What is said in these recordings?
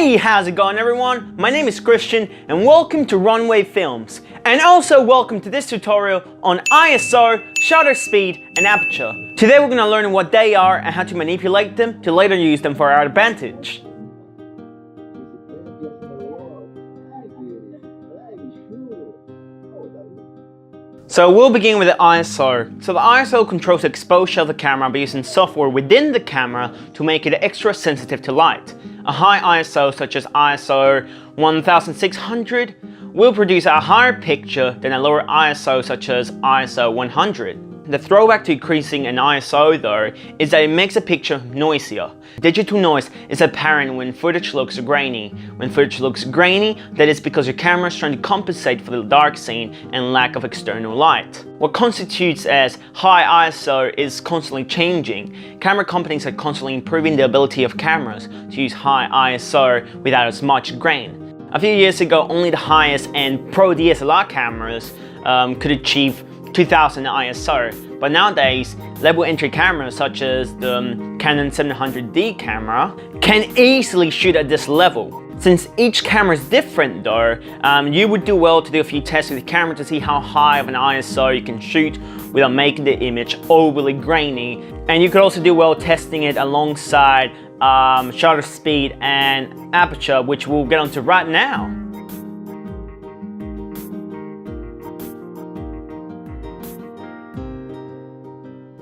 Hey, how's it going everyone? My name is Christian and welcome to Runway Films. And also welcome to this tutorial on ISO, shutter speed and aperture. Today we're going to learn what they are and how to manipulate them to later use them for our advantage. So we'll begin with the ISO. So the ISO controls the exposure of the camera by using software within the camera to make it extra sensitive to light. A high ISO such as ISO 1600 will produce a higher picture than a lower ISO such as ISO 100. The throwback to increasing an ISO though is that it makes a picture noisier. Digital noise is apparent when footage looks grainy. When footage looks grainy, that is because your camera is trying to compensate for the dark scene and lack of external light. What constitutes as high ISO is constantly changing. Camera companies are constantly improving the ability of cameras to use high ISO without as much grain. A few years ago, only the highest end Pro DSLR cameras could achieve 2000 ISO, but nowadays level entry cameras such as the Canon 700D camera can easily shoot at this level. Since each camera is different though, you would do well to do a few tests with the camera to see how high of an ISO you can shoot without making the image overly grainy. And you could also do well testing it alongside shutter speed and aperture, which we'll get onto right now.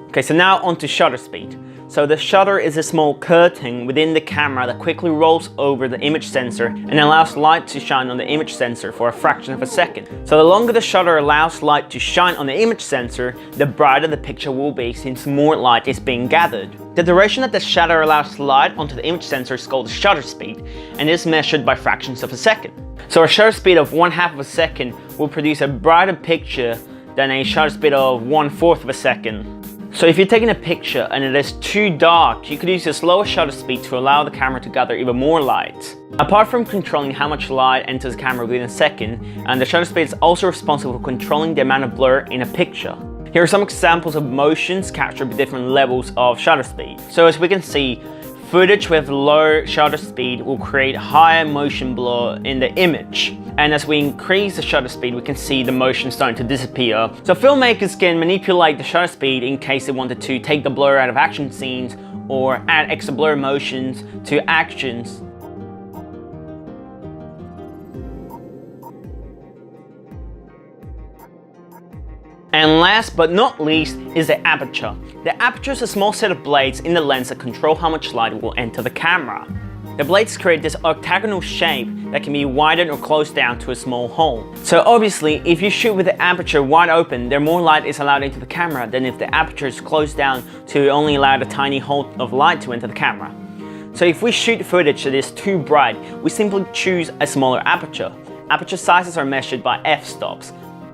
Okay, so now onto shutter speed. So the shutter is a small curtain within the camera that quickly rolls over the image sensor and allows light to shine on the image sensor for a fraction of a second. So the longer the shutter allows light to shine on the image sensor, the brighter the picture will be since more light is being gathered. The duration that the shutter allows light onto the image sensor is called the shutter speed and is measured by fractions of a second. So a shutter speed of 1/2 of a second will produce a brighter picture than a shutter speed of 1/4 of a second. So if you're taking a picture and it is too dark, you could use a slower shutter speed to allow the camera to gather even more light. Apart from controlling how much light enters the camera within a second, the shutter speed is also responsible for controlling the amount of blur in a picture. Here are some examples of motions captured with different levels of shutter speed. So as we can see, footage with low shutter speed will create higher motion blur in the image. And as we increase the shutter speed, we can see the motion starting to disappear. So filmmakers can manipulate the shutter speed in case they wanted to take the blur out of action scenes or add extra blur motions to actions. And last but not least is the aperture. The aperture is a small set of blades in the lens that control how much light will enter the camera. The blades create this octagonal shape that can be widened or closed down to a small hole. So obviously, if you shoot with the aperture wide open, then more light is allowed into the camera than if the aperture is closed down to only allow a tiny hole of light to enter the camera. So if we shoot footage that is too bright, we simply choose a smaller aperture. Aperture sizes are measured by f-stops.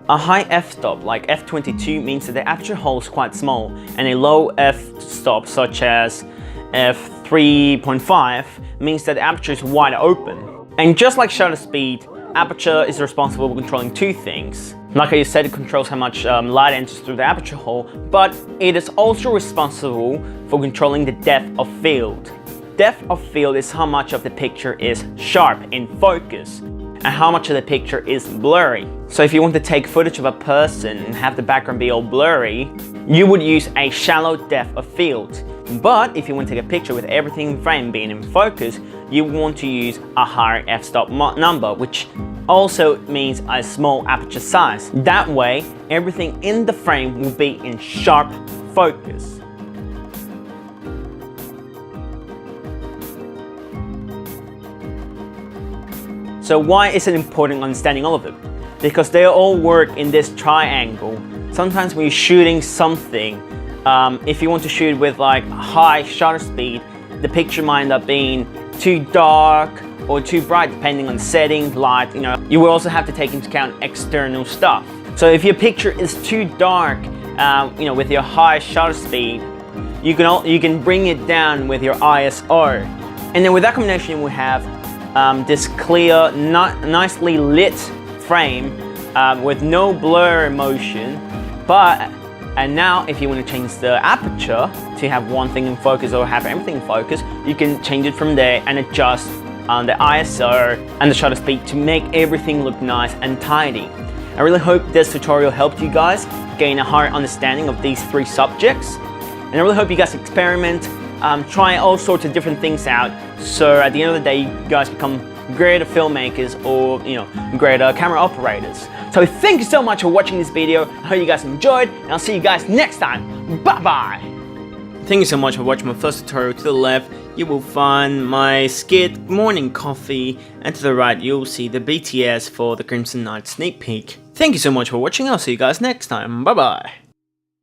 A high f-stop like f22 means that the aperture hole is quite small, and a low f-stop such as f3.5 means that the aperture is wide open. And just like shutter speed, aperture is responsible for controlling two things. Like I said, it controls how much light enters through the aperture hole, but it is also responsible for controlling the depth of field. Depth of field is how much of the picture is sharp in focus and how much of the picture is blurry. So if you want to take footage of a person and have the background be all blurry, you would use a shallow depth of field. But if you want to take a picture with everything in frame being in focus, you want to use a higher f-stop number, which also means a small aperture size. That way, everything in the frame will be in sharp focus. So why is it important understanding all of them? Because they all work in this triangle. Sometimes when you're shooting something, if you want to shoot with like high shutter speed, the picture might end up being too dark or too bright depending on setting, light, You will also have to take into account external stuff. So if your picture is too dark, with your high shutter speed, you can bring it down with your ISO. And then with that combination, we have this clear, nicely lit frame with no blur motion. And now if you want to change the aperture to have one thing in focus or have everything in focus, you can change it from there and adjust the ISO, and the shutter speed to make everything look nice and tidy. I really hope this tutorial helped you guys gain a higher understanding of these 3 subjects. And I really hope you guys experiment, try all sorts of different things out, so at the end of the day you guys become greater filmmakers or greater camera operators. So thank you so much for watching this video. I hope you guys enjoyed, and I'll see you guys next time. Bye bye. Thank you so much for watching my first tutorial. To the left you will find my skit Morning Coffee, and to the right you'll see the BTS for the Crimson Knight sneak peek. Thank you so much for watching. I'll see you guys next time. Bye bye.